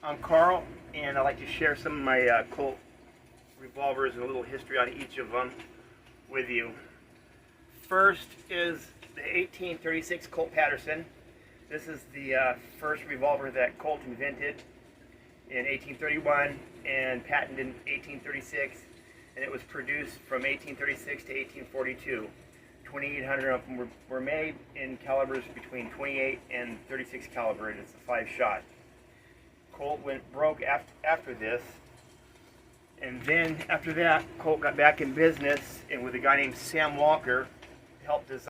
I'm Carl, and I'd like to share some of my Colt revolvers and a little history on each of them with you. First is the 1836 Colt Paterson. This is the first revolver that Colt invented in 1831 and patented in 1836, and it was produced from 1836 to 1842. 2,800 of them were made in calibers between 28 and 36 caliber, and it's a 5-shot. Colt went broke after this, and then after that Colt got back in business, and with a guy named Sam Walker helped design